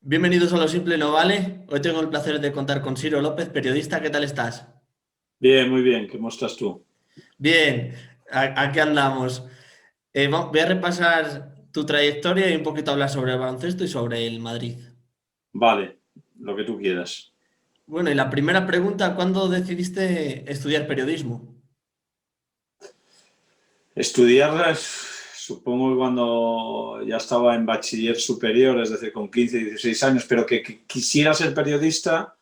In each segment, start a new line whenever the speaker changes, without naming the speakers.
Bienvenidos a Lo Simple No Vale. Hoy tengo el placer de contar con Ciro López, periodista. ¿Qué tal estás?
Bien, muy bien. ¿Cómo estás tú?
Bien, aquí andamos. Voy a repasar tu trayectoria y un poquito hablar sobre el baloncesto y sobre el Madrid.
Vale, lo que tú quieras.
Bueno, y la primera pregunta, ¿cuándo decidiste estudiar periodismo?
Estudiar, supongo que cuando ya estaba en bachiller superior, es decir, con 15, 16 años, pero que quisiera ser periodista,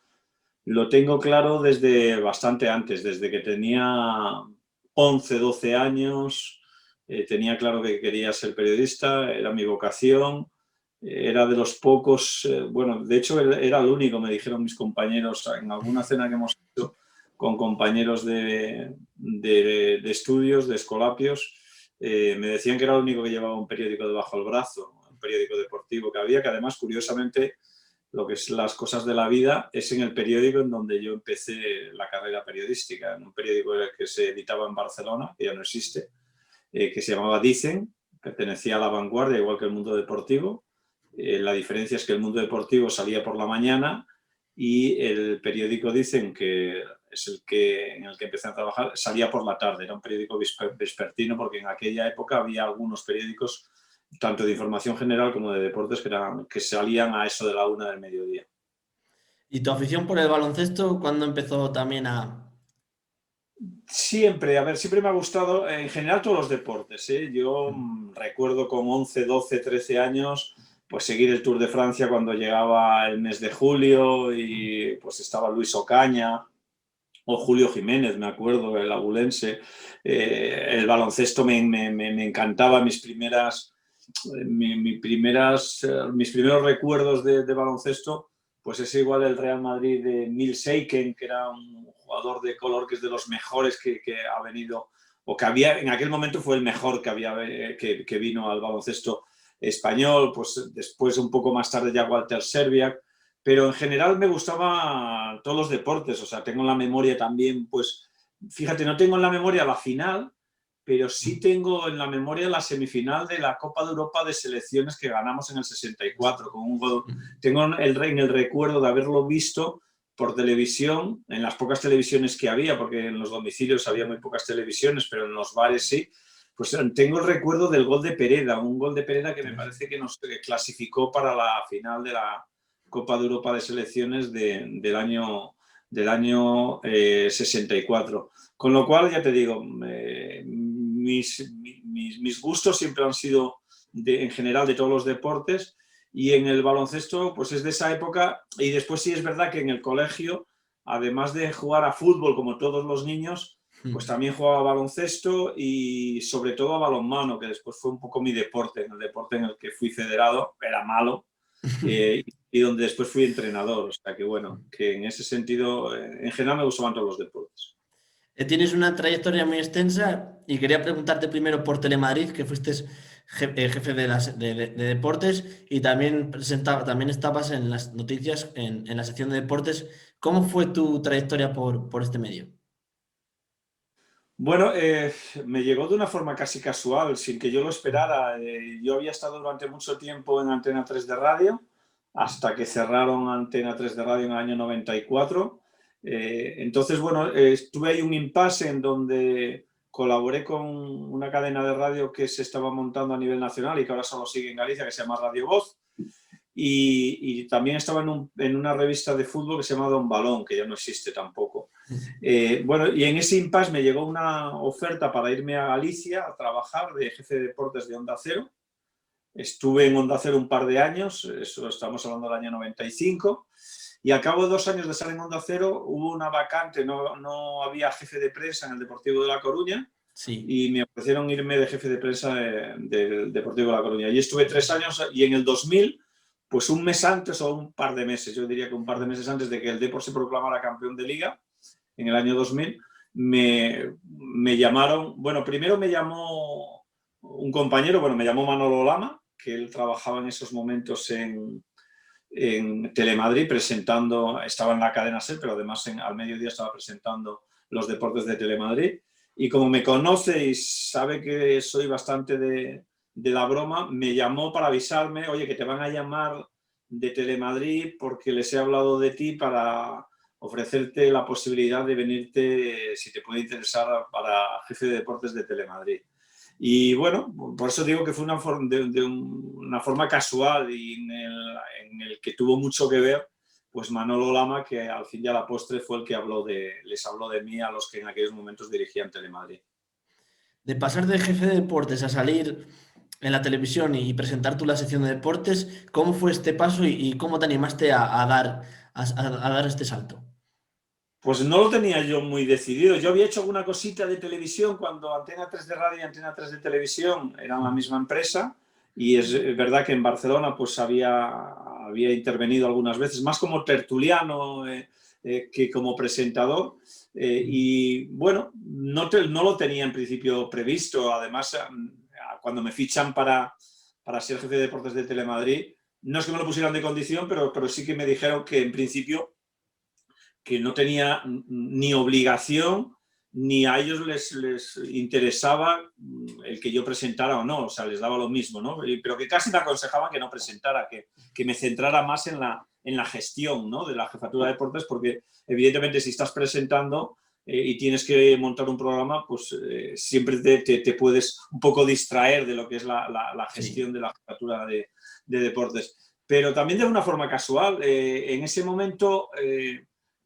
lo tengo claro desde bastante antes, desde que tenía 11, 12 años, tenía claro que quería ser periodista, era mi vocación, era de los pocos, bueno, de hecho era el único, me dijeron mis compañeros, en alguna cena que hemos hecho con compañeros de estudios, de escolapios, me decían que era el único que llevaba un periódico debajo del brazo, un periódico deportivo que había, que además, curiosamente, lo que es las cosas de la vida, es en el periódico en donde yo empecé la carrera periodística, en un periódico que se editaba en Barcelona, que ya no existe, que se llamaba Dicen, pertenecía a La Vanguardia, igual que el Mundo Deportivo. La diferencia es que el Mundo Deportivo salía por la mañana y el periódico Dicen, que es en el que empecé a trabajar, salía por la tarde. Era un periódico vespertino porque en aquella época había algunos periódicos tanto de información general como de deportes que salían a eso de la 1 del mediodía.
¿Y tu afición por el baloncesto, cuándo empezó también a...
Siempre, a ver, siempre me ha gustado en general todos los deportes, ¿eh? Yo recuerdo con 11, 12, 13 años, pues seguir el Tour de Francia cuando llegaba el mes de julio y pues estaba Luis Ocaña o Julio Jiménez, me acuerdo, el abulense. El baloncesto me encantaba, mis primeros recuerdos de baloncesto, pues es igual el Real Madrid de Neil Seiken, que era un jugador de color que es de los mejores que ha venido, o que había, en aquel momento fue el mejor que vino al baloncesto español, pues después un poco más tarde ya Walter Serbiak, pero en general me gustaban todos los deportes, o sea, tengo en la memoria también, pues, fíjate, no tengo en la memoria la final, pero sí tengo en la memoria la semifinal de la Copa de Europa de selecciones que ganamos en el 64, con un gol. Tengo en el recuerdo de haberlo visto por televisión, en las pocas televisiones que había, porque en los domicilios había muy pocas televisiones, pero en los bares sí. Pues tengo el recuerdo del gol de Pereda, un gol de Pereda que me parece que nos clasificó para la final de la Copa de Europa de selecciones del año 64. Con lo cual, ya te digo, mis gustos siempre han sido en general de todos los deportes, y en el baloncesto pues es de esa época. Y después sí es verdad que en el colegio, además de jugar a fútbol como todos los niños, pues también jugaba a baloncesto y sobre todo a balonmano, que después fue un poco mi deporte, en el deporte en el que fui federado, era malo, y donde después fui entrenador. O sea que bueno, que en ese sentido, en general me gustaban todos los deportes.
Tienes una trayectoria muy extensa y quería preguntarte primero por Telemadrid, que fuiste jefe de deportes y también, también estabas en las noticias, en la sección de deportes. ¿Cómo fue tu trayectoria por este medio?
Bueno, me llegó de una forma casi casual, sin que yo lo esperara. Yo había estado durante mucho tiempo en Antena 3 de radio, hasta que cerraron Antena 3 de radio en el año 94. Entonces, bueno, estuve ahí un impasse en donde colaboré con una cadena de radio que se estaba montando a nivel nacional y que ahora solo sigue en Galicia, que se llama Radio Voz. Y también estaba en una revista de fútbol que se llama Don Balón, que ya no existe tampoco. Bueno, y en ese impasse me llegó una oferta para irme a Galicia a trabajar de jefe de deportes de Onda Cero. Estuve en Onda Cero un par de años, eso estamos hablando del año 95, y al cabo de 2 años de estar en Onda Cero hubo una vacante, no había jefe de prensa en el Deportivo de La Coruña,
Sí.
y me ofrecieron irme de jefe de prensa del Deportivo de La Coruña. Y estuve 3 años, y en el 2000, pues un mes antes o un par de meses, yo diría que un par de meses antes de que el Depor se proclamara campeón de Liga, en el año 2000, me llamaron, bueno, primero me llamó un compañero, bueno, me llamó Manolo Lama, que él trabajaba en esos momentos en Telemadrid presentando, estaba en la cadena SER, pero además al mediodía estaba presentando los deportes de Telemadrid. Y como me conoce y sabe que soy bastante de la broma, me llamó para avisarme, oye, que te van a llamar de Telemadrid porque les he hablado de ti para ofrecerte la posibilidad de venirte, si te puede interesar, para jefe de deportes de Telemadrid. Y bueno, por eso digo que fue una forma casual y en el que tuvo mucho que ver pues Manolo Lama, que al fin y a la postre fue el que les habló de mí a los que en aquellos momentos dirigían Telemadrid.
De pasar de jefe de deportes a salir en la televisión y presentar tú la sección de deportes, ¿cómo fue este paso y cómo te animaste a dar este salto?
Pues no lo tenía yo muy decidido. Yo había hecho alguna cosita de televisión cuando Antena 3 de radio y Antena 3 de televisión eran la misma empresa, y es verdad que en Barcelona pues había intervenido algunas veces, más como tertuliano que como presentador. Y bueno, no lo tenía en principio previsto. Además, cuando me fichan para ser jefe de deportes de Telemadrid, no es que me lo pusieran de condición, pero sí que me dijeron que en principio que no tenía ni obligación ni a ellos les interesaba el que yo presentara o no, o sea, les daba lo mismo, ¿no? Pero que casi me aconsejaban que no presentara, que me centrara más en la gestión, ¿no?, de la jefatura de deportes, porque evidentemente si estás presentando y tienes que montar un programa, pues siempre te puedes un poco distraer de lo que es la gestión de la jefatura de deportes. Pero también de una forma casual, en ese momento...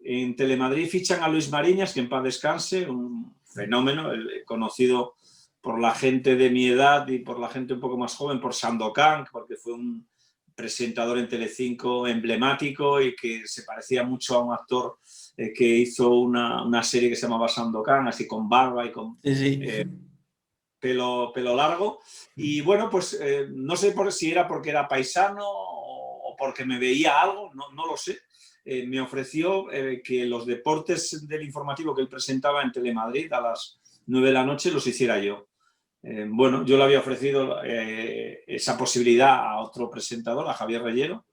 en Telemadrid fichan a Luis Mariñas, que en paz descanse, un fenómeno, conocido por la gente de mi edad y por la gente un poco más joven, por Sandokan, porque fue un presentador en Telecinco emblemático y que se parecía mucho a un actor que hizo una serie que se llamaba Sandokan, así con barba y con
Sí.
pelo largo. Y bueno, pues no sé si era porque era paisano o porque me veía algo, no lo sé. Me ofreció que los deportes del informativo que él presentaba en Telemadrid a las 9 de la noche los hiciera yo. Bueno, yo le había ofrecido esa posibilidad a otro presentador, a Javier Reyero,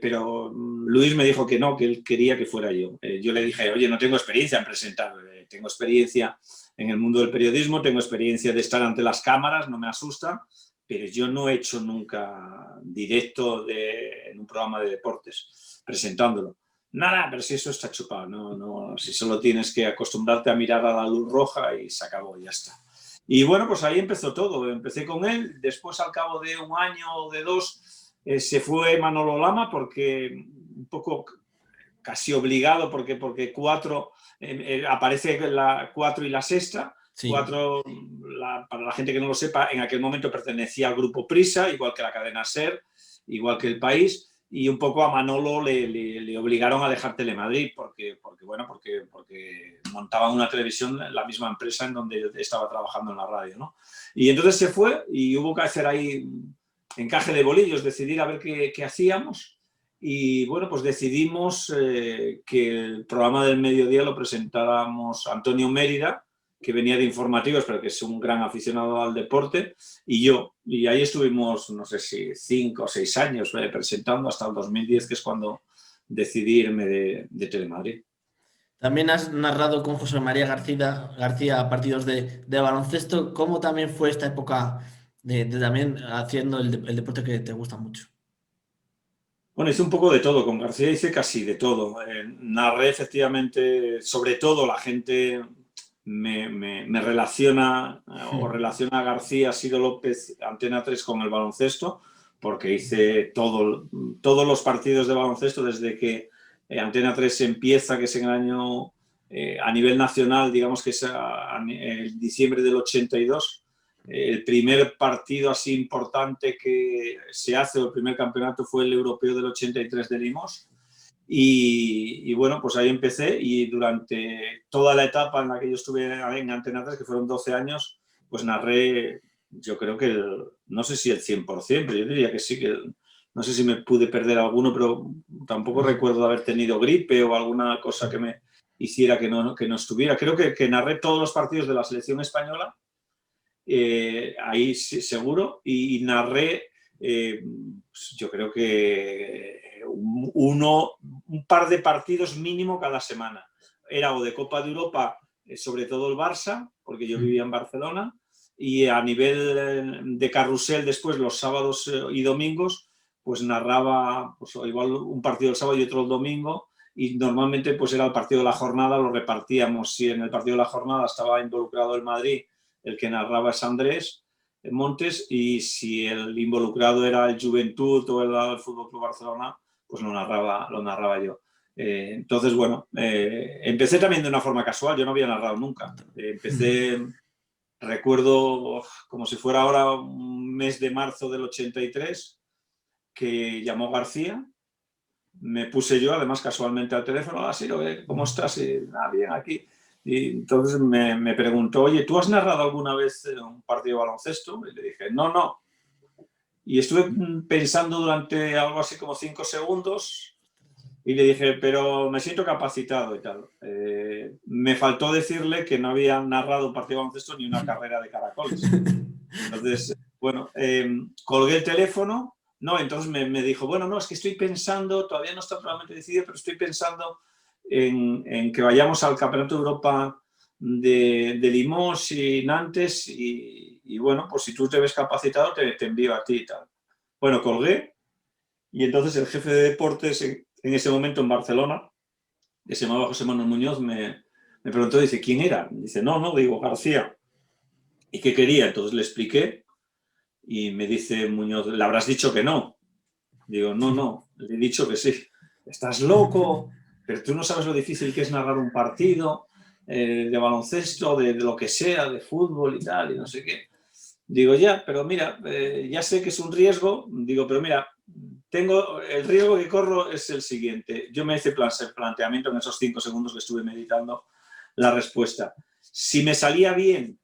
pero Luis me dijo que no, que él quería que fuera yo. Yo le dije, oye, no tengo experiencia en presentar, tengo experiencia en el mundo del periodismo, tengo experiencia de estar ante las cámaras, no me asusta, pero yo no he hecho nunca directo en un programa de deportes presentándolo. Nada, pero si eso está chupado, no, si solo tienes que acostumbrarte a mirar a la luz roja y se acabó, ya está. Y bueno, pues ahí empezó todo. Empecé con él, después al cabo de un año o de dos se fue Manolo Lama, porque un poco casi obligado, porque Cuatro aparece la Cuatro y la Sexta.
Sí.
Cuatro, para la gente que no lo sepa, en aquel momento pertenecía al grupo Prisa, igual que la cadena SER, igual que El País, y un poco a Manolo le obligaron a dejar Telemadrid porque montaban una televisión, la misma empresa en donde estaba trabajando en la radio, ¿no? Y entonces se fue y hubo que hacer ahí encaje de bolillos, decidir a ver qué hacíamos. Y bueno, pues decidimos que el programa del mediodía lo presentáramos Antonio Mérida, que venía de informativos, pero que es un gran aficionado al deporte, y yo. Y ahí estuvimos, no sé si 5 o 6 años presentando hasta el 2010, que es cuando decidí irme de Telemadrid.
También has narrado con José María García partidos de baloncesto. ¿Cómo también fue esta época de también haciendo el deporte que te gusta mucho?
Bueno, hice un poco de todo, con García hice casi de todo. Narré efectivamente, sobre todo la gente me relaciona o relaciona a García Sido López, Antena 3 con el baloncesto, porque hice todos los partidos de baloncesto desde que Antena 3 empieza, que es en el año, a nivel nacional, digamos que es en diciembre del 82. El primer partido así importante que se hace, o el primer campeonato, fue el europeo del 83 de Limos. Y bueno, pues ahí empecé, y durante toda la etapa en la que yo estuve en Antena 3, que fueron 12 años, pues narré, yo creo que, no sé si el 100%, pero yo diría que sí, que no sé si me pude perder alguno, pero tampoco recuerdo haber tenido gripe o alguna cosa que me hiciera que no estuviera. Creo que narré todos los partidos de la selección española, ahí sí, seguro, y narré, pues yo creo que un par de partidos mínimo cada semana. Era o de Copa de Europa, sobre todo el Barça, porque yo vivía en Barcelona, y a nivel de carrusel después, los sábados y domingos, pues narraba pues, igual un partido el sábado y otro el domingo, y normalmente pues era el partido de la jornada, lo repartíamos. Si en el partido de la jornada estaba involucrado el Madrid, el que narraba es Andrés Montes, y si el involucrado era el Juventud o el Fútbol Club Barcelona, pues lo narraba yo. Entonces, bueno, empecé también de una forma casual, yo no había narrado nunca. Recuerdo como si fuera ahora un mes de marzo del 83, que llamó García, me puse yo además casualmente al teléfono, hola Siro, ¿cómo estás? Bien, aquí. Y entonces me preguntó, oye, ¿tú has narrado alguna vez un partido de baloncesto? Y le dije, no. Y estuve pensando durante algo así como 5 segundos y le dije, pero me siento capacitado y tal. Me faltó decirle que no había narrado un partido de baloncesto ni una carrera de caracoles. Entonces, bueno, colgué el teléfono. No, entonces me dijo, bueno, no, es que estoy pensando, todavía no está totalmente decidido, pero estoy pensando en que vayamos al Campeonato de Europa de Limoges y Nantes y bueno, pues si tú te ves capacitado te envío a ti y tal. Bueno, colgué y entonces el jefe de deportes en ese momento en Barcelona, que se llamaba José Manuel Muñoz, me preguntó, dice, ¿quién era? Dice, no, digo, García. ¿Y qué quería? Entonces le expliqué y me dice Muñoz, ¿le habrás dicho que no? Digo, no, le he dicho que sí. ¿Estás loco? Pero tú no sabes lo difícil que es narrar un partido de baloncesto, de lo que sea, de fútbol y tal, y no sé qué. Digo, ya, pero mira, ya sé que es un riesgo. Digo, pero mira, el riesgo que corro es el siguiente. Yo me hice el planteamiento en esos 5 segundos que estuve meditando la respuesta. Si me salía bien,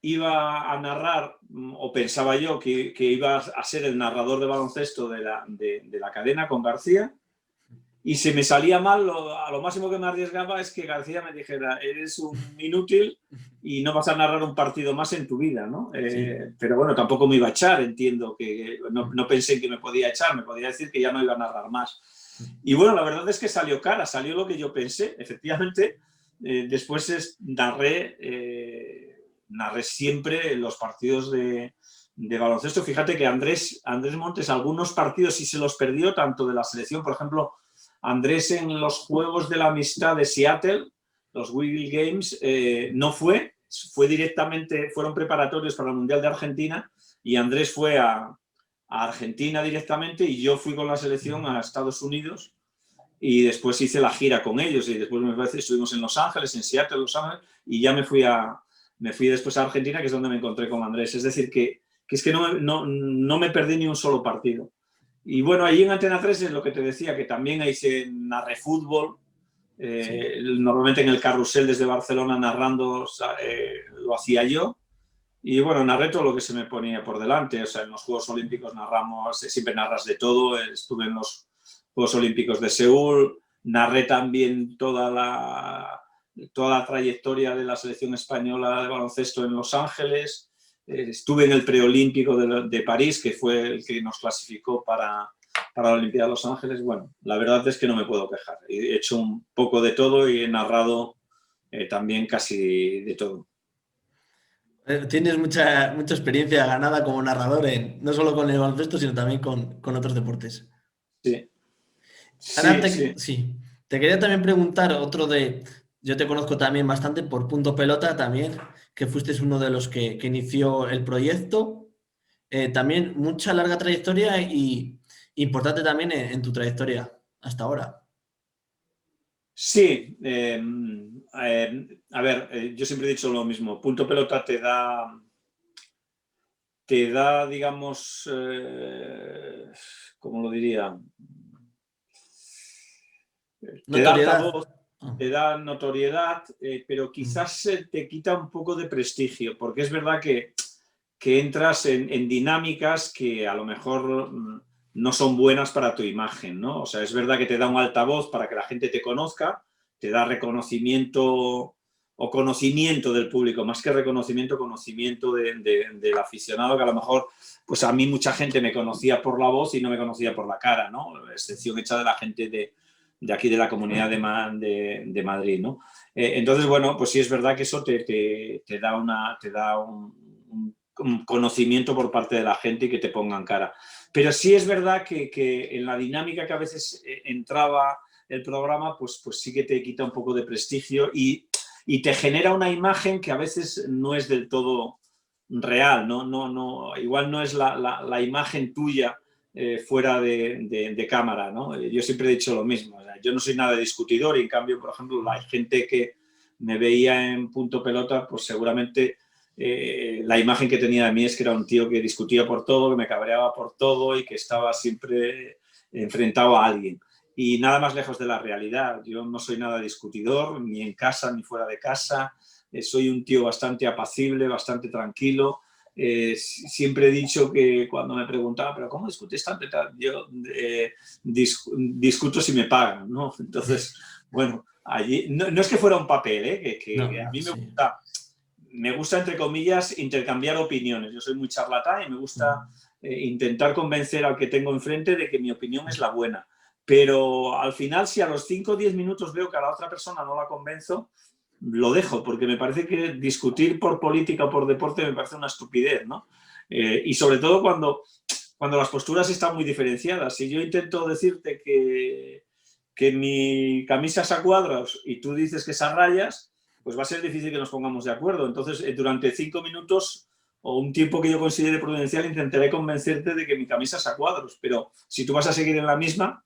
iba a narrar, o pensaba yo que iba a ser el narrador de baloncesto de la cadena con García, y si me salía mal, a lo máximo que me arriesgaba es que García me dijera, eres un inútil y no vas a narrar un partido más en tu vida, ¿no?
Sí.
Pero bueno, tampoco me iba a echar, entiendo que no pensé en que me podía echar, me podía decir que ya no iba a narrar más. Y bueno, la verdad es que salió cara, salió lo que yo pensé, efectivamente. Después narré siempre los partidos de baloncesto. Fíjate que Andrés Montes, algunos partidos sí se los perdió, tanto de la selección, por ejemplo, Andrés en los Juegos de la Amistad de Seattle, los Will Games, no fue directamente, fueron preparatorios para el Mundial de Argentina, y Andrés fue a Argentina directamente y yo fui con la selección a Estados Unidos y después hice la gira con ellos y después me parece estuvimos en Los Ángeles, en Seattle, Los Ángeles, y ya me fui después a Argentina, que es donde me encontré con Andrés. Es decir, que es que no me perdí ni un solo partido. Y bueno, ahí en Antena 3 es lo que te decía, que también ahí se narré fútbol,
Sí.
normalmente en el carrusel desde Barcelona narrando lo hacía yo. Y bueno, narré todo lo que se me ponía por delante. O sea, en los Juegos Olímpicos narramos, siempre narras de todo. Estuve en los Juegos Olímpicos de Seúl, narré también toda la trayectoria de la selección española de baloncesto en Los Ángeles. Estuve en el preolímpico de París, que fue el que nos clasificó para la Olimpiada de Los Ángeles. Bueno, la verdad es que no me puedo quejar. He hecho un poco de todo y he narrado también casi de todo.
Tienes mucha experiencia ganada como narrador, no solo con el baloncesto, sino también con otros deportes.
Sí,
Ahora
sí, sí.
sí, te quería también preguntar yo te conozco también bastante por Punto Pelota también, que fuiste uno de los que inició el proyecto. También mucha larga trayectoria y importante también en tu trayectoria hasta ahora.
Sí, a ver, yo siempre he dicho lo mismo. Punto Pelota digamos, ¿cómo lo diría? Te da
Notoriedad.
altavoz,
Ah,
te da notoriedad, pero quizás te quita un poco de prestigio, porque es verdad que entras en dinámicas que a lo mejor no son buenas para tu imagen, ¿no? O sea, es verdad que te da un altavoz para que la gente te conozca, te da reconocimiento o conocimiento del público, más que reconocimiento, conocimiento del aficionado, que a lo mejor, pues a mí mucha gente me conocía por la voz y no me conocía por la cara, ¿no? Excepción hecha de la gente de aquí de la Comunidad de Madrid, ¿no? Entonces, bueno, pues sí es verdad que eso te da un conocimiento por parte de la gente y que te pongan cara. Pero sí es verdad que en la dinámica que a veces entraba el programa, pues sí que te quita un poco de prestigio y te genera una imagen que a veces no es del todo real, ¿no? Igual no es la imagen tuya fuera de cámara, ¿no? Yo siempre he dicho lo mismo, o sea, yo no soy nada discutidor y en cambio, por ejemplo, la gente que me veía en Punto Pelota, pues seguramente la imagen que tenía de mí es que era un tío que discutía por todo, que me cabreaba por todo y que estaba siempre enfrentado a alguien. Y nada más lejos de la realidad. Yo no soy nada discutidor, ni en casa ni fuera de casa. Soy un tío bastante apacible, bastante tranquilo. Siempre he dicho que cuando me preguntaba, ¿pero cómo discutes tanto? Yo discuto si me pagan, ¿no? Entonces, bueno, allí no es que fuera un papel, que a mí
Sí.
me gusta, entre comillas, intercambiar opiniones. Yo soy muy charlatán y me gusta intentar convencer al que tengo enfrente de que mi opinión es la buena. Pero al final, si a los 5 o 10 minutos veo que a la otra persona no la convenzo, lo dejo, porque me parece que discutir por política o por deporte me parece una estupidez, ¿no? Y sobre todo cuando las posturas están muy diferenciadas. Si yo intento decirte que mi camisa es a cuadros y tú dices que es a rayas, pues va a ser difícil que nos pongamos de acuerdo. Entonces, durante 5 minutos o un tiempo que yo considere prudencial, intentaré convencerte de que mi camisa es a cuadros. Pero si tú vas a seguir en la misma,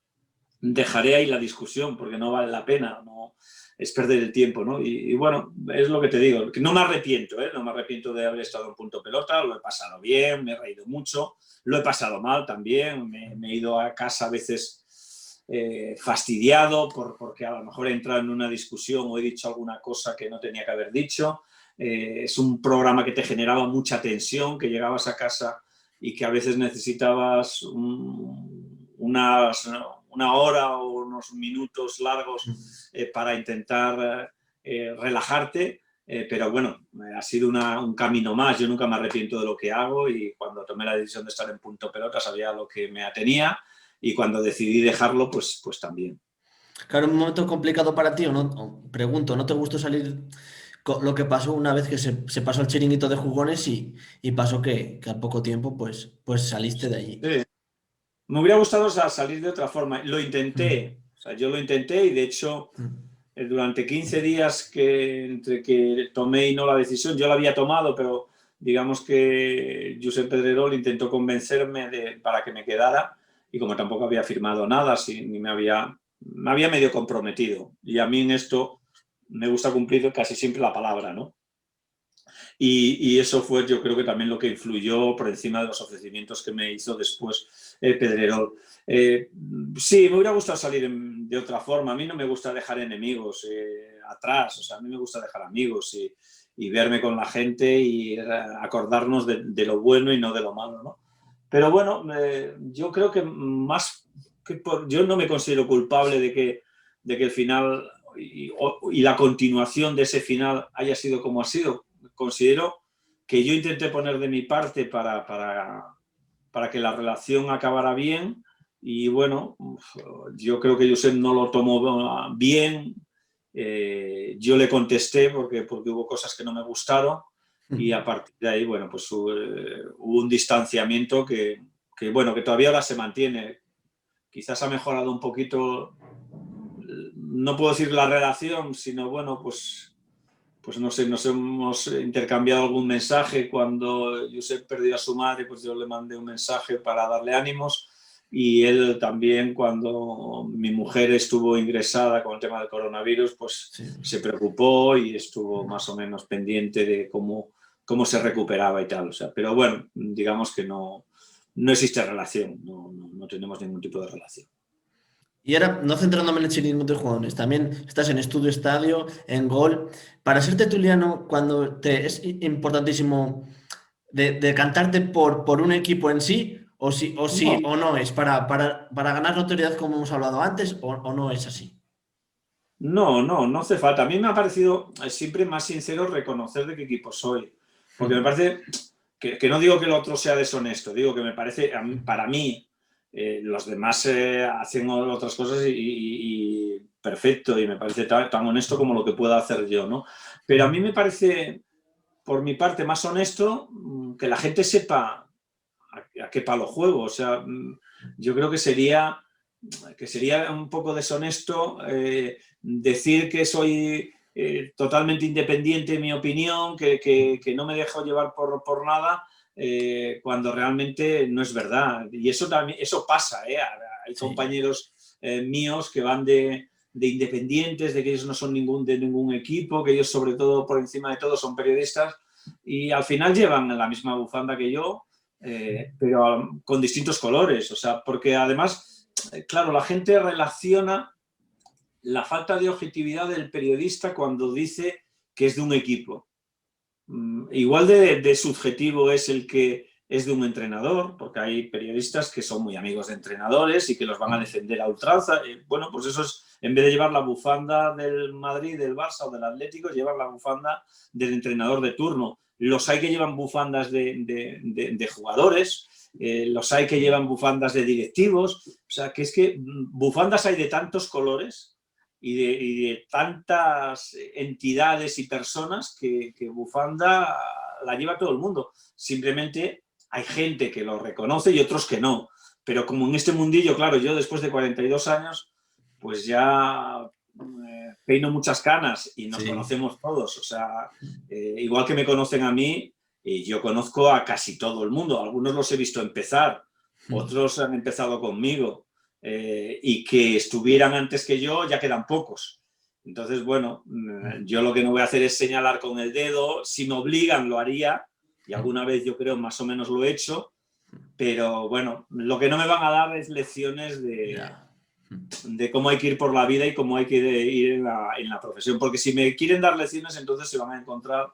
dejaré ahí la discusión porque no vale la pena, no, es perder el tiempo, ¿no? Y bueno, es lo que te digo, que no me arrepiento, ¿eh? No me arrepiento de haber estado en Punto Pelota, lo he pasado bien, me he reído mucho, lo he pasado mal también, me he ido a casa a veces fastidiado porque a lo mejor he entrado en una discusión o he dicho alguna cosa que no tenía que haber dicho. Es un programa que te generaba mucha tensión, que llegabas a casa y que a veces necesitabas una hora o unos minutos largos para intentar relajarte, pero bueno, ha sido un camino más. Yo nunca me arrepiento de lo que hago y cuando tomé la decisión de estar en Punto Pelota sabía a lo que me atenía y cuando decidí dejarlo, pues también.
Claro, un momento complicado para ti, o no, o pregunto, ¿no te gustó salir lo que pasó una vez que se pasó el chiringuito de jugones y pasó que al poco tiempo pues saliste de allí?
Sí. Me hubiera gustado salir de otra forma. Lo
Mm,
intenté, o sea, yo lo intenté y de hecho
mm,
durante 15 días entre que tomé y no la decisión, yo la había tomado, pero digamos que Josep Pedrerol intentó convencerme para que me quedara y como tampoco había firmado nada, ni me había medio comprometido. Y a mí en esto me gusta cumplir casi siempre la palabra, ¿no? Y eso fue, yo creo que también lo que influyó por encima de los ofrecimientos que me hizo después Pedrerol. Sí, me hubiera gustado salir de otra forma. A mí no me gusta dejar enemigos atrás, o sea, a mí me gusta dejar amigos y verme con la gente y acordarnos de lo bueno y no de lo malo, ¿no? Pero bueno, yo creo que más yo no me considero culpable de que el final y la continuación de ese final haya sido como ha sido. Considero que yo intenté poner de mi parte para que la relación acabara bien y bueno, yo creo que Josep no lo tomó bien. Yo le contesté porque hubo cosas que no me gustaron y a
mm.
partir de ahí, bueno, pues hubo un distanciamiento bueno, que todavía ahora se mantiene. Quizás ha mejorado un poquito, no puedo decir la relación, sino bueno, pues no sé, nos hemos intercambiado algún mensaje. Cuando Josep perdió a su madre, pues yo le mandé un mensaje para darle ánimos y él también cuando mi mujer estuvo ingresada con el tema del coronavirus, pues
Sí.
se preocupó y estuvo más o menos pendiente de cómo se recuperaba y tal. O sea, pero bueno, digamos que no existe relación, no tenemos ningún tipo de relación.
Y ahora, no centrándome en el chiringuito de jugones, también estás en Estudio Estadio, en Gol. Para ser tertuliano, cuando es importantísimo de cantarte por un equipo en sí, o sí
No,
o no es, para ganar notoriedad como hemos hablado antes, o no es así.
no hace falta. A mí me ha parecido siempre más sincero reconocer de qué equipo soy. Porque me parece que no digo que el otro sea deshonesto, digo que me parece, para mí, los demás hacen otras cosas y perfecto, y me parece tan honesto como lo que pueda hacer yo, ¿no? Pero a mí me parece por mi parte, más honesto, que la gente sepa a qué palo juego. O sea, yo creo que sería un poco deshonesto decir que soy totalmente independiente en mi opinión, que no me dejo llevar por nada, cuando realmente no es verdad. Y eso también, eso pasa, hay
Sí.
compañeros míos que van de independientes, de que ellos no son de ningún equipo, que ellos sobre todo, por encima de todo, son periodistas, y al final llevan la misma bufanda que yo, pero con distintos colores. O sea, porque además, claro, la gente relaciona la falta de objetividad del periodista cuando dice que es de un equipo. Igual de subjetivo es el que es de un entrenador, porque hay periodistas que son muy amigos de entrenadores y que los van a defender a ultranza. Bueno, pues eso es, en vez de llevar la bufanda del Madrid, del Barça o del Atlético, llevar la bufanda del entrenador de turno. Los hay que llevan bufandas de jugadores, los hay que llevan bufandas de directivos. O sea, que es que bufandas hay de tantos colores y de tantas entidades y personas que bufanda la lleva todo el mundo. Simplemente hay gente que lo reconoce y otros que no. Pero como en este mundillo, claro, yo después de 42 años, pues ya peino muchas canas y nos conocemos todos. O sea, igual que me conocen a mí, yo conozco a casi todo el mundo. Algunos los he visto empezar, otros han empezado conmigo. Y que estuvieran antes que yo, ya quedan pocos. Entonces, bueno, yo lo que no voy a hacer es señalar con el dedo. Si me obligan, lo haría, y alguna vez yo creo más o menos lo he hecho, pero bueno, lo que no me van a dar es lecciones de cómo hay que ir por la vida y cómo hay que ir en la profesión, porque si me quieren dar lecciones, entonces se van a encontrar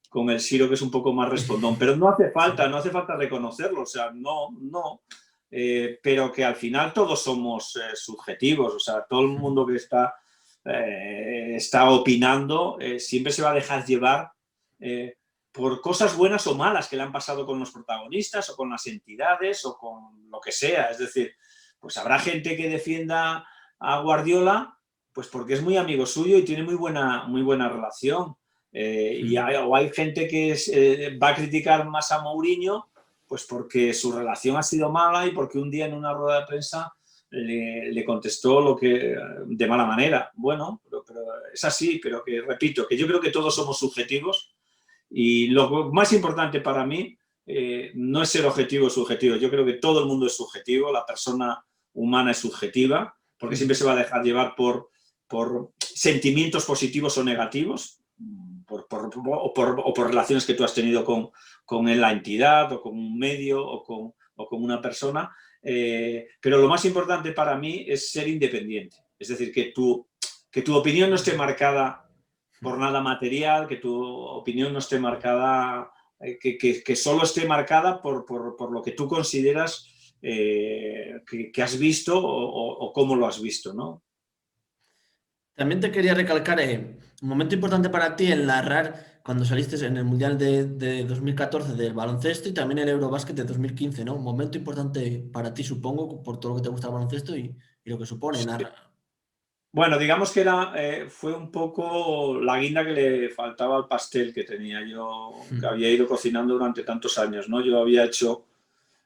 con el Siro, que es un poco más respondón, pero no hace falta reconocerlo. O sea, no. Pero que al final todos somos subjetivos. O sea, todo el mundo que está opinando siempre se va a dejar llevar por cosas buenas o malas que le han pasado con los protagonistas o con las entidades o con lo que sea. Es decir, pues habrá gente que defienda a Guardiola pues porque es muy amigo suyo y tiene muy buena relación. O hay gente que va a criticar más a Mourinho pues porque su relación ha sido mala y porque un día en una rueda de prensa le contestó de mala manera. Bueno, pero es así, pero que repito, que yo creo que todos somos subjetivos y lo más importante para mí no es ser objetivo o subjetivo. Yo creo que todo el mundo es subjetivo, la persona humana es subjetiva, porque siempre se va a dejar llevar por sentimientos positivos o negativos, o por relaciones que tú has tenido con la entidad o con un medio o con una persona. Pero lo más importante para mí es ser independiente. Es decir, que tu opinión no esté marcada por nada material, que tu opinión no esté marcada, que solo esté marcada por lo que tú consideras que has visto o cómo lo has visto, ¿no?
También te quería recalcar un momento importante para ti el narrar cuando saliste en el Mundial de 2014 del baloncesto y también el Eurobásquet de 2015, ¿no? Un momento importante para ti, supongo, por todo lo que te gusta el baloncesto y lo que supone narrar.
Bueno, digamos que fue un poco la guinda que le faltaba al pastel que tenía yo, que había ido cocinando durante tantos años, ¿no? Yo había hecho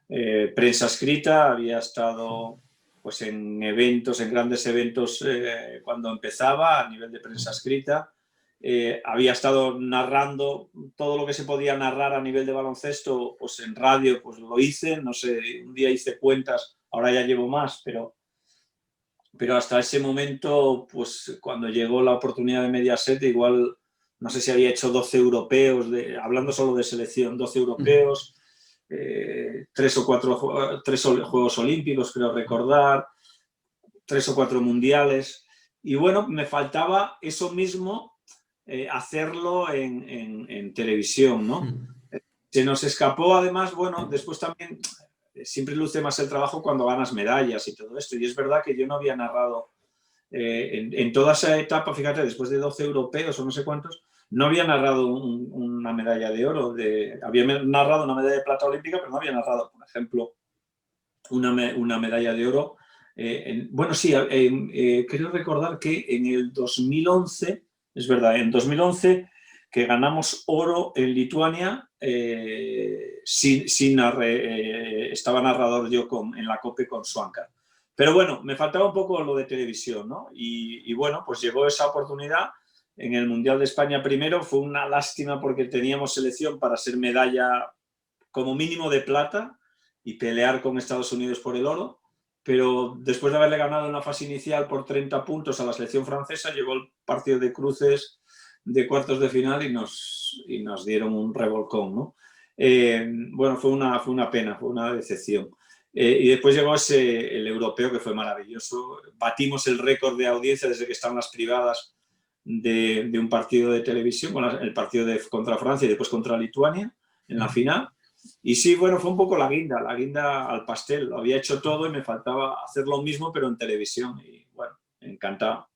prensa escrita, había estado pues en eventos, en grandes eventos cuando empezaba a nivel de prensa escrita. Había estado narrando todo lo que se podía narrar a nivel de baloncesto, pues en radio pues lo hice, no sé, un día hice cuentas, ahora ya llevo más, pero hasta ese momento, pues cuando llegó la oportunidad de Mediaset, igual no sé si había hecho 12 europeos, hablando solo de selección, 12 europeos, 3 o 4 Juegos Olímpicos, creo recordar, 3 o 4 mundiales. Y bueno, me faltaba eso mismo, hacerlo en televisión, ¿no? Se nos escapó además, bueno, después también siempre luce más el trabajo cuando ganas medallas y todo esto. Y es verdad que yo no había narrado en toda esa etapa, fíjate, después de 12 europeos o no sé cuántos, no había narrado una medalla de oro. Había narrado una medalla de plata olímpica, pero no había narrado, por ejemplo, una medalla de oro. Bueno, sí, creo recordar que en el 2011, es verdad, en 2011 que ganamos oro en Lituania, estaba narrador yo en la COPE con Swankar. Pero bueno, me faltaba un poco lo de televisión, ¿no? Y bueno, pues llegó esa oportunidad en el Mundial de España primero. Fue una lástima porque teníamos selección para ser medalla como mínimo de plata y pelear con Estados Unidos por el oro. Pero después de haberle ganado en la fase inicial por 30 puntos a la selección francesa, llegó el partido de cruces de cuartos de final y nos dieron un revolcón, ¿no? Bueno, fue una pena, fue una decepción. Y después llegó el europeo, que fue maravilloso. Batimos el récord de audiencia desde que estaban las privadas de un partido de televisión, el partido contra Francia y después contra Lituania en la final. Y sí, bueno, fue un poco la guinda al pastel. Lo había hecho todo y me faltaba hacer lo mismo, pero en televisión. Y bueno, encantado.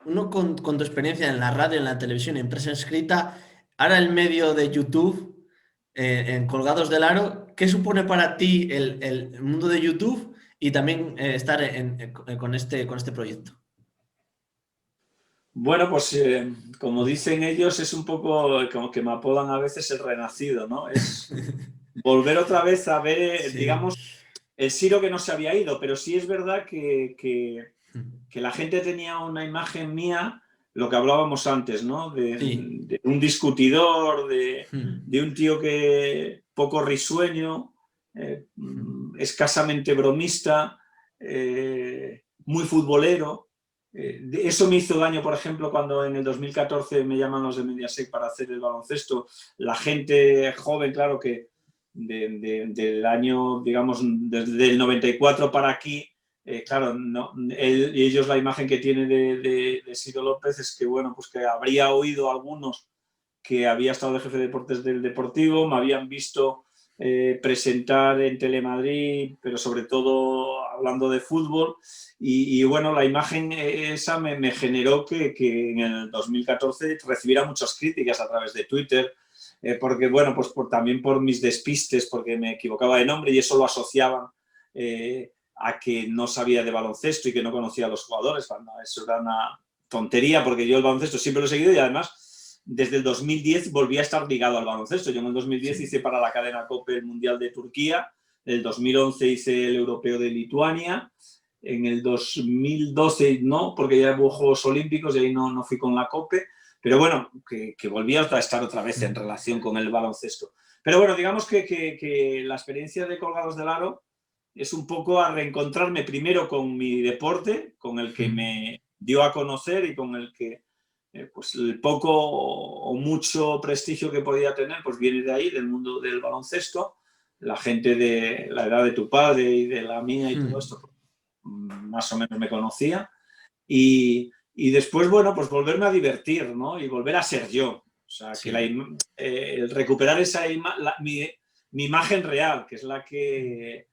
Uno con tu experiencia en la radio, en la televisión, en prensa escrita, ahora el medio de YouTube, en Colgados del Aro, ¿qué supone para ti el mundo de YouTube y también estar con este proyecto?
Bueno, pues como dicen ellos, es un poco como que me apodan a veces el renacido, ¿no? Es volver otra vez a ver,
Sí.
digamos, el Siro que no se había ido, pero sí es verdad que la gente tenía una imagen mía, lo que hablábamos antes, ¿no?
Sí.
De un discutidor, de un tío que poco risueño, escasamente bromista, muy futbolero. Eso me hizo daño, por ejemplo, cuando en el 2014 me llaman los de Mediaset para hacer el baloncesto. La gente joven, claro que del año, digamos, desde el 94 para aquí, claro, no, ellos la imagen que tiene de Siro López es que, bueno, pues que habría oído algunos que había estado de jefe de deportes del Deportivo, me habían visto presentar en Telemadrid, pero sobre todo hablando de fútbol. Y bueno, la imagen esa me generó que en el 2014 recibiera muchas críticas a través de Twitter, porque bueno, pues también por mis despistes, porque me equivocaba de nombre y eso lo asociaban a que no sabía de baloncesto y que no conocía a los jugadores, cuando eso era una tontería, porque yo el baloncesto siempre lo he seguido y además desde el 2010 volví a estar ligado al baloncesto. Yo en el 2010
Sí.
hice para la cadena COPE el Mundial de Turquía, en el 2011 hice el Europeo de Lituania, en el 2012 no, porque ya hubo Juegos Olímpicos y ahí no fui con la COPE, pero bueno, que volví a estar otra vez en relación con el baloncesto. Pero bueno, digamos que la experiencia de Colgados del Aro es un poco a reencontrarme primero con mi deporte, con el que me dio a conocer y con el que pues el poco o mucho prestigio que podía tener pues viene de ahí, del mundo del baloncesto. La gente de la edad de tu padre y de la mía y todo esto más o menos me conocía. Y después, bueno, pues volverme a divertir, ¿no? Y volver a ser yo. O sea, que
Sí.
el recuperar mi imagen real, que es la que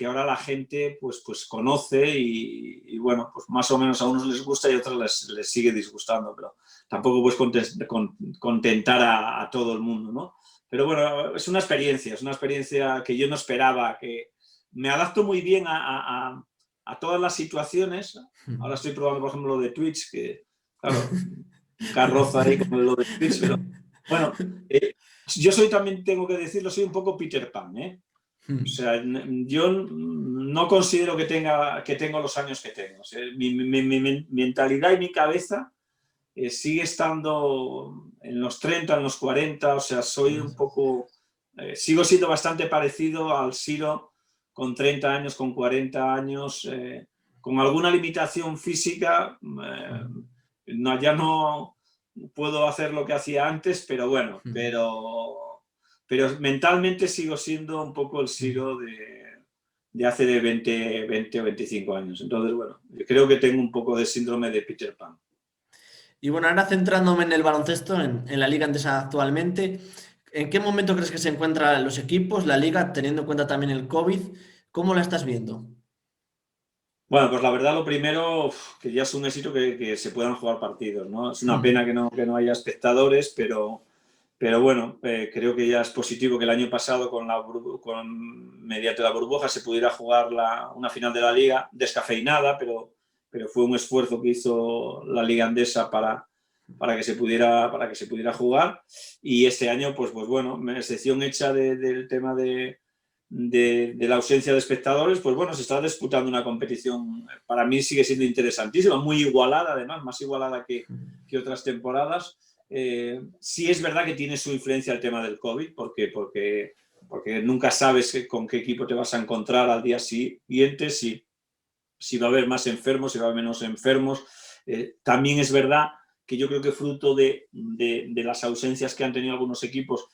ahora la gente pues conoce y bueno, pues más o menos a unos les gusta y a otros les sigue disgustando, pero tampoco puedes contentar a todo el mundo, ¿no? Pero bueno, es una experiencia que yo no esperaba, que me adapto muy bien a todas las situaciones. Ahora estoy probando, por ejemplo, lo de Twitch, que claro, un carroza ahí con lo de Twitch, pero bueno, yo también tengo que decirlo, soy un poco Peter Pan, ¿eh? O sea, yo no considero que tengo los años que tengo. O sea, mi mentalidad y mi cabeza sigue estando en los 30, en los 40, o sea, soy un poco, sigo siendo bastante parecido al Siro con 30 años, con 40 años, con alguna limitación física, ya no puedo hacer lo que hacía antes, pero bueno, pero mentalmente sigo siendo un poco el Siro de hace de 20 o 25 años. Entonces, bueno, yo creo que tengo un poco de síndrome de Peter Pan.
Y bueno, ahora centrándome en el baloncesto, en la liga andesa actualmente, ¿en qué momento crees que se encuentran los equipos, la liga, teniendo en cuenta también el COVID? ¿Cómo la estás viendo?
Bueno, pues la verdad lo primero, que ya es un éxito que se puedan jugar partidos, ¿no? Es una pena que no haya espectadores, pero bueno, creo que ya es positivo que el año pasado mediante la burbuja se pudiera jugar una final de la liga descafeinada, pero fue un esfuerzo que hizo la liga andesa para que se pudiera jugar. Y este año, pues bueno, excepción hecha del tema de la ausencia de espectadores, pues bueno, se está disputando una competición, para mí sigue siendo interesantísima, muy igualada además, más igualada que otras temporadas. Sí es verdad que tiene su influencia el tema del COVID, porque nunca sabes con qué equipo te vas a encontrar al día siguiente, si va a haber más enfermos, si va a haber menos enfermos. También es verdad que yo creo que fruto de las ausencias que han tenido algunos equipos,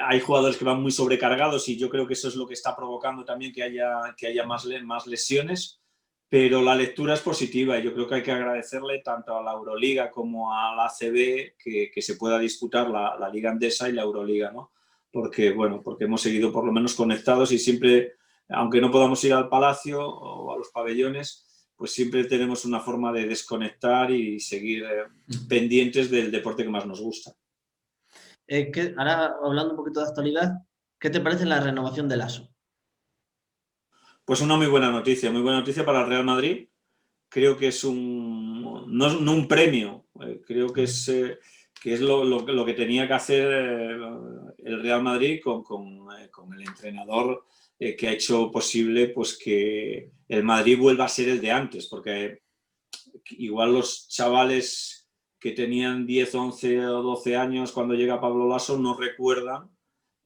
hay jugadores que van muy sobrecargados y yo creo que eso es lo que está provocando también que haya más lesiones, pero la lectura es positiva y yo creo que hay que agradecerle tanto a la Euroliga como a la ACB que se pueda disputar la Liga Endesa y la Euroliga, ¿no? Porque hemos seguido por lo menos conectados y siempre, aunque no podamos ir al Palacio o a los pabellones, pues siempre tenemos una forma de desconectar y seguir pendientes del deporte que más nos gusta.
Ahora, hablando un poquito de actualidad, ¿qué te parece la renovación de Lasso?
Pues una muy buena noticia para el Real Madrid. Creo que es no un premio, creo que es lo que tenía que hacer el Real Madrid con el entrenador que ha hecho posible pues que el Madrid vuelva a ser el de antes, porque igual los chavales que tenían 10, 11 o 12 años cuando llega Pablo Lasso no recuerdan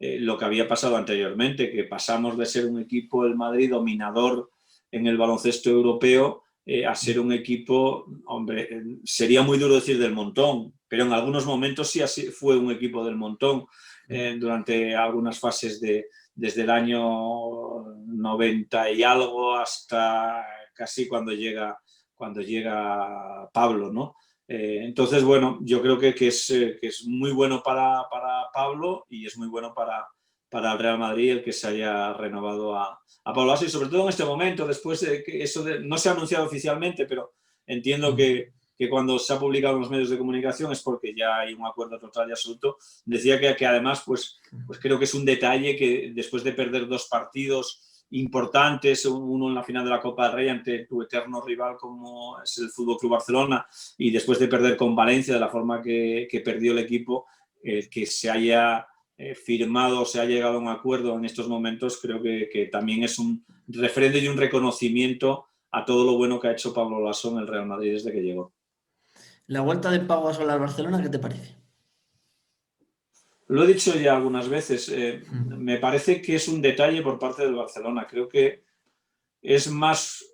lo que había pasado anteriormente, que pasamos de ser un equipo, el Madrid, dominador en el baloncesto europeo, a ser un equipo, hombre, sería muy duro decir del montón, pero en algunos momentos sí así fue un equipo del montón durante algunas fases desde el año 90 y algo hasta casi cuando llega Pablo, ¿no? Entonces, bueno, yo creo que es muy bueno para Pablo y es muy bueno para el Real Madrid el que se haya renovado a Pablo Lasso y sobre todo en este momento, después de que no se ha anunciado oficialmente, pero entiendo que cuando se ha publicado en los medios de comunicación es porque ya hay un acuerdo total y absoluto. Decía que además, pues creo que es un detalle que después de perder 2 partidos importantes, uno en la final de la Copa del Rey ante tu eterno rival como es el FC Barcelona y después de perder con Valencia de la forma que perdió el equipo, que se haya firmado, se ha llegado a un acuerdo en estos momentos, creo que también es un referente y un reconocimiento a todo lo bueno que ha hecho Pablo Lasso en el Real Madrid desde que llegó.
La vuelta de Pau Gasol al Barcelona, ¿qué te parece?
Lo he dicho ya algunas veces, me parece que es un detalle por parte del Barcelona. Creo que es más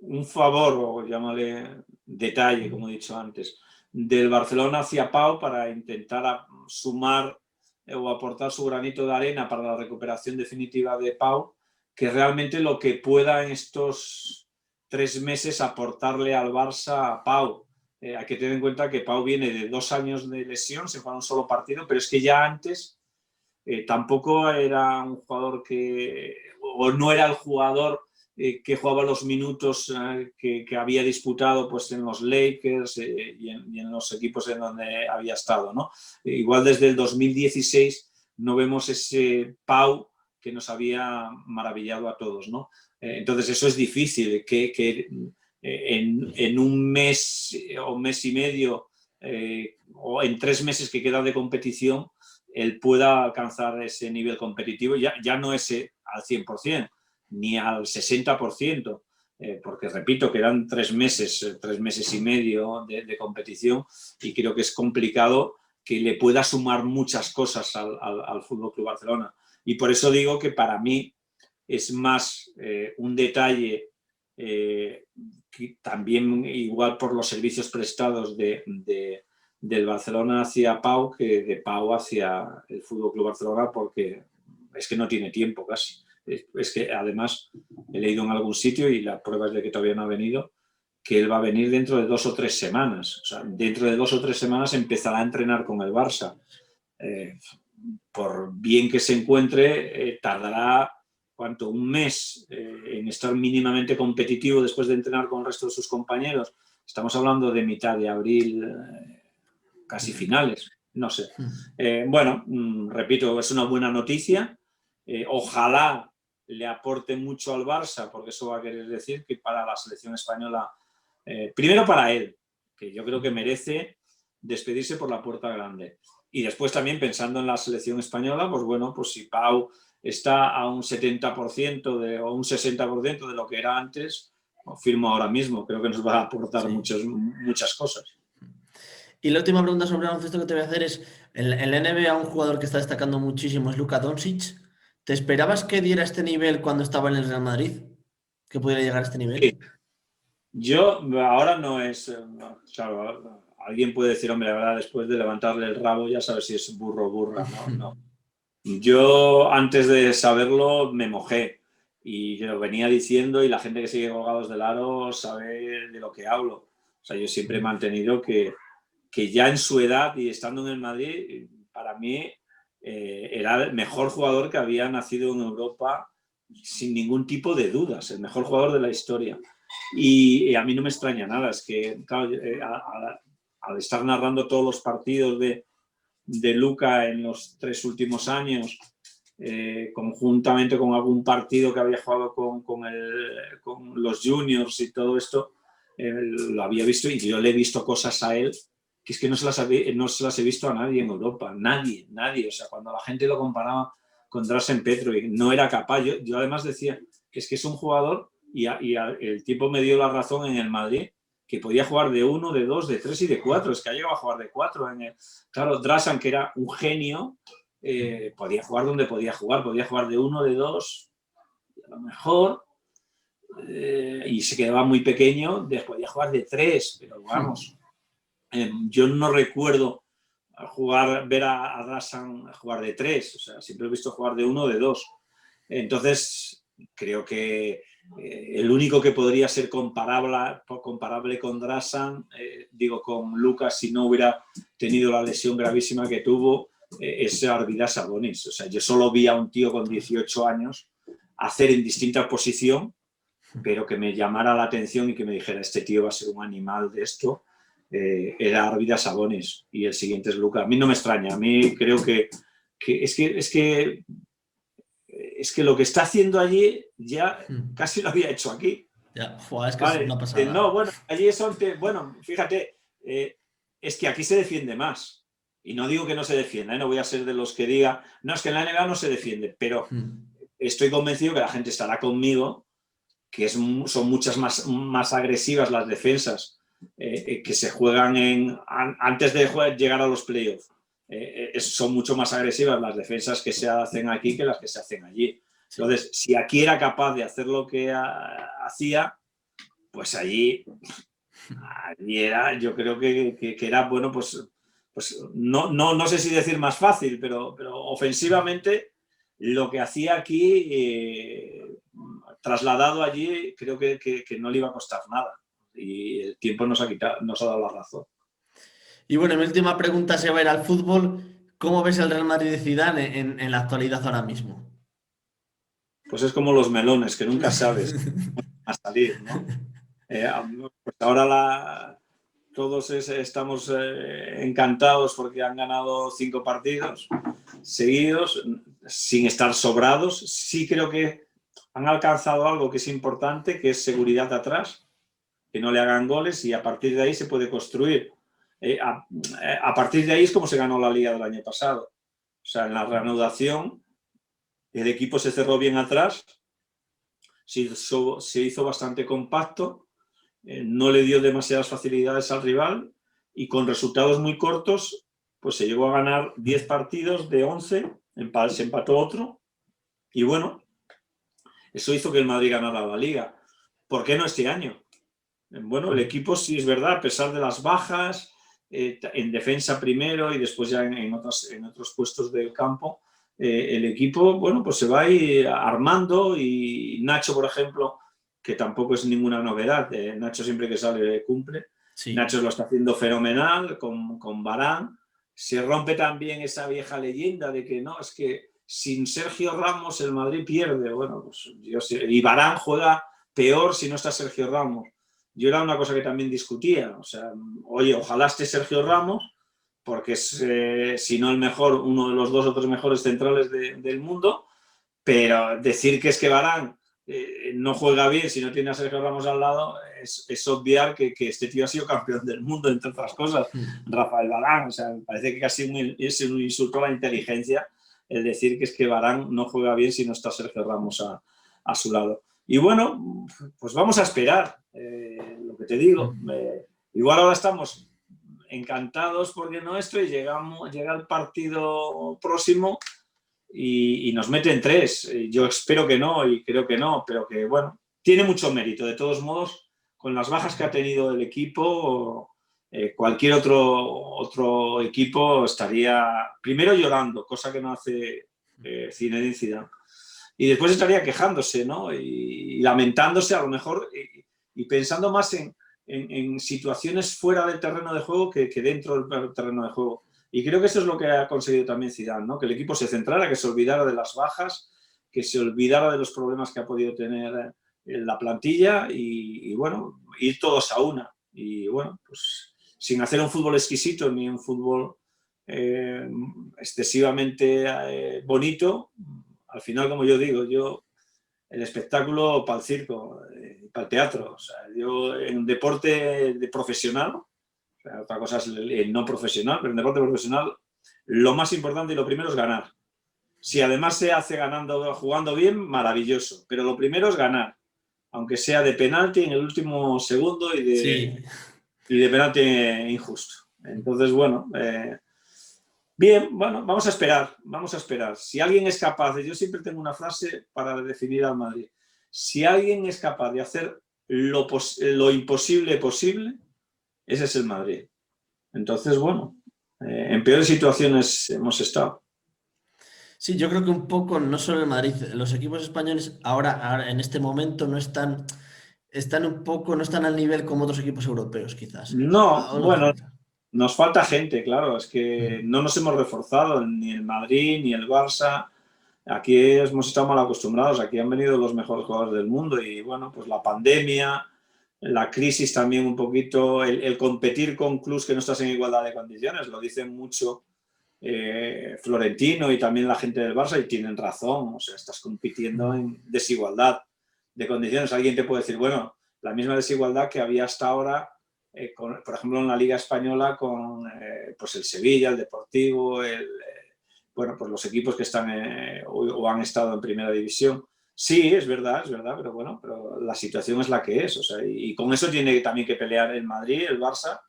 un favor, o llámale detalle, como he dicho antes, del Barcelona hacia Pau para intentar sumar o aportar su granito de arena para la recuperación definitiva de Pau, que realmente lo que pueda en estos 3 meses aportarle al Barça a Pau. Hay que tener en cuenta que Pau viene de 2 años de lesión, se fue a un solo partido, pero es que ya antes tampoco era un jugador o no era el jugador que jugaba los minutos que había disputado pues, en los Lakers y en los equipos en donde había estado, ¿no? Igual desde el 2016 no vemos ese Pau que nos había maravillado a todos, ¿no? Entonces eso es difícil, que en un mes o mes y medio o en 3 meses que quedan de competición él pueda alcanzar ese nivel competitivo, ya no ese al 100%, ni al 60%, porque repito, quedan 3 meses y medio de competición y creo que es complicado que le pueda sumar muchas cosas al Fútbol Club Barcelona. Y por eso digo que para mí es más un detalle que también igual por los servicios prestados del Barcelona hacia Pau que de Pau hacia el FC Barcelona, porque es que no tiene tiempo casi. Es que además he leído en algún sitio y la prueba es de que todavía no ha venido, que él va a venir dentro de 2 o 3 semanas. O sea, dentro de 2 o 3 semanas empezará a entrenar con el Barça. Por bien que se encuentre, tardará ¿cuánto? Un mes en estar mínimamente competitivo después de entrenar con el resto de sus compañeros. Estamos hablando de mitad de abril, casi finales, no sé. Bueno, repito, es una buena noticia. Ojalá le aporte mucho al Barça, porque eso va a querer decir que para la selección española, primero para él, que yo creo que merece despedirse por la puerta grande. Y después también pensando en la selección española, pues bueno, pues si Pau está a un 70% o un 60% de lo que era antes, lo firmo ahora mismo. Creo que nos va a aportar muchas cosas.
Y la última pregunta sobre baloncesto que te voy a hacer es, en la NBA un jugador que está destacando muchísimo es Luka Doncic. ¿Te esperabas que diera este nivel cuando estaba en el Real Madrid? ¿Que pudiera llegar a este nivel?
Sí. Yo, ahora no es... claro, alguien puede decir, hombre, la verdad, después de levantarle el rabo ya sabes si es burro o burra, ¿no? No. Yo, antes de saberlo, me mojé. Y yo lo venía diciendo y la gente que sigue colgados del aro sabe de lo que hablo. O sea, yo siempre he mantenido que ya en su edad y estando en el Madrid, para mí era el mejor jugador que había nacido en Europa sin ningún tipo de dudas, el mejor jugador de la historia. Y a mí no me extraña nada, es que claro, al estar narrando todos los partidos de Luka en los 3 últimos años, conjuntamente con algún partido que había jugado con los juniors y todo esto, lo había visto y yo le he visto cosas a él que es que no se las he visto a nadie en Europa, nadie. O sea, cuando la gente lo comparaba con Dražen Petrovic, no era capaz. Yo además decía que es un jugador y el tiempo me dio la razón en el Madrid, que podía jugar de 1, de 2, de 3 y de 4. Es que ha llegado a jugar de 4. Claro, Dražen, que era un genio, podía jugar donde podía jugar de 1, de 2, a lo mejor, y se quedaba muy pequeño, podía jugar de 3, pero vamos... yo no recuerdo ver a Dražen jugar de 3, o sea, siempre he visto jugar de 1 o de 2. Entonces, creo que el único que podría ser comparable con Dražen, con Lucas, si no hubiera tenido la lesión gravísima que tuvo, es Arvydas Sabonis. O sea, yo solo vi a un tío con 18 años hacer en distinta posición, pero que me llamara la atención y que me dijera, este tío va a ser un animal de esto. Era Arvydas Sabonis y el siguiente es Luka. A mí no me extraña, a mí creo que es que lo que está haciendo allí ya casi lo había hecho aquí.
Ya, es que
vale.
Es una pasada.
No, bueno, allí bueno, fíjate, es que aquí se defiende más. Y no digo que no se defienda, no voy a ser de los que diga, no, es que en la NBA no se defiende, pero estoy convencido que la gente estará conmigo, que son muchas más agresivas las defensas que se juegan antes de llegar a los playoffs. Son mucho más agresivas las defensas que se hacen aquí que las que se hacen allí. Entonces, si aquí era capaz de hacer lo que hacía, pues allí era, yo creo que era, bueno, pues no sé si decir más fácil, pero ofensivamente lo que hacía aquí, trasladado allí, creo que no le iba a costar nada. Y el tiempo nos ha dado la razón.
Y bueno, mi última pregunta se va a ir al fútbol. ¿Cómo ves el Real Madrid de Zidane en la actualidad ahora mismo?
Pues es como los melones, que nunca sabes a salir, ¿no? Pues ahora todos estamos encantados porque han ganado 5 partidos seguidos, sin estar sobrados. Sí creo que han alcanzado algo que es importante, que es seguridad atrás, que no le hagan goles y a partir de ahí se puede construir. A partir de ahí es como se ganó la Liga del año pasado. O sea, en la reanudación el equipo se cerró bien atrás, se hizo bastante compacto, no le dio demasiadas facilidades al rival y con resultados muy cortos pues se llegó a ganar 10 partidos de 11, se empató otro y bueno, eso hizo que el Madrid ganara la Liga. ¿Por qué no este año? Bueno, el equipo sí es verdad, a pesar de las bajas, en defensa primero y después ya en otros puestos del campo, el equipo, bueno, pues se va a ir armando y Nacho, por ejemplo, que tampoco es ninguna novedad, Nacho siempre que sale cumple, sí. Nacho lo está haciendo fenomenal con Varane, se rompe también esa vieja leyenda de que no, es que sin Sergio Ramos el Madrid pierde, bueno, pues y Varane juega peor si no está Sergio Ramos. Yo era una cosa que también discutía, o sea, oye, ojalá esté Sergio Ramos, porque es, si no el mejor, uno de los 2 o 3 mejores centrales del mundo, pero decir que es que Varane no juega bien si no tiene a Sergio Ramos al lado, es obviar que este tío ha sido campeón del mundo, entre otras cosas. Rafael Varane, o sea, me parece que casi es un insulto a la inteligencia el decir que es que Varane no juega bien si no está Sergio Ramos a su lado. Y bueno, pues vamos a esperar, lo que te digo. Igual ahora estamos encantados porque nuestro y llega el partido próximo y nos meten 3. Yo espero que no y creo que no, pero que bueno, tiene mucho mérito. De todos modos, con las bajas que ha tenido el equipo, cualquier otro equipo estaría primero llorando, cosa que no hace Zinedine Zidane. Y después estaría quejándose, ¿no? Y lamentándose a lo mejor y pensando más en situaciones fuera del terreno de juego que dentro del terreno de juego. Y creo que eso es lo que ha conseguido también Zidane, ¿no? Que el equipo se centrara, que se olvidara de las bajas, que se olvidara de los problemas que ha podido tener la plantilla y bueno, ir todos a una. Y bueno, pues sin hacer un fútbol exquisito ni un fútbol excesivamente bonito, al final, como yo digo, el espectáculo para el circo, para el teatro. O sea, yo en un deporte de profesional, o sea, otra cosa es el no profesional, pero en deporte profesional lo más importante y lo primero es ganar. Si además se hace jugando bien, maravilloso. Pero lo primero es ganar, aunque sea de penalti en el último segundo y de penalti injusto. Entonces, bueno, bien, bueno, vamos a esperar. Si alguien es capaz, yo siempre tengo una frase para definir al Madrid. Si alguien es capaz de hacer lo imposible posible, ese es el Madrid. Entonces, bueno, en peores situaciones hemos estado.
Sí, yo creo que un poco, no solo el Madrid, los equipos españoles ahora en este momento no están un poco, no están al nivel como otros equipos europeos, quizás.
No,
¿O no te
bueno,
pasa?
nos falta gente, claro, es que no nos hemos reforzado, ni el Madrid, ni el Barça. Aquí hemos estado mal acostumbrados, aquí han venido los mejores jugadores del mundo y bueno, pues la pandemia, la crisis también un poquito, el competir con clubes que no estás en igualdad de condiciones, lo dicen mucho Florentino y también la gente del Barça y tienen razón, o sea, estás compitiendo en desigualdad de condiciones. Alguien te puede decir, bueno, la misma desigualdad que había hasta ahora, por ejemplo, en la Liga Española con pues el Sevilla, el Deportivo, bueno, pues los equipos que están o han estado en primera división. Sí, es verdad, pero bueno, pero la situación es la que es, o sea, y con eso tiene también que pelear el Madrid, el Barça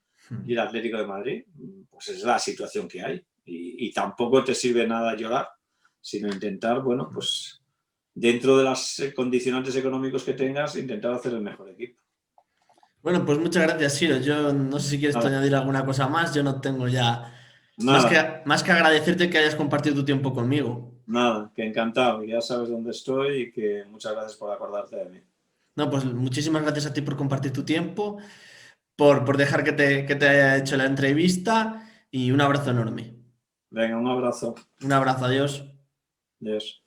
y el Atlético de Madrid. Pues es la situación que hay. Y tampoco te sirve nada llorar, sino intentar, bueno, pues dentro de los condicionantes económicos que tengas, intentar hacer el mejor equipo.
Bueno, pues muchas gracias, Siro. Yo no sé si quieres tú
Nada,
añadir alguna cosa más. Yo no tengo ya
nada,
más que agradecerte que hayas compartido tu tiempo conmigo.
nada, que encantado. Ya sabes dónde estoy y que muchas gracias por acordarte de mí.
No, pues muchísimas gracias a ti por compartir tu tiempo, por dejar que te haya hecho la entrevista y un abrazo enorme.
Venga, un abrazo.
Un abrazo, adiós.
Adiós.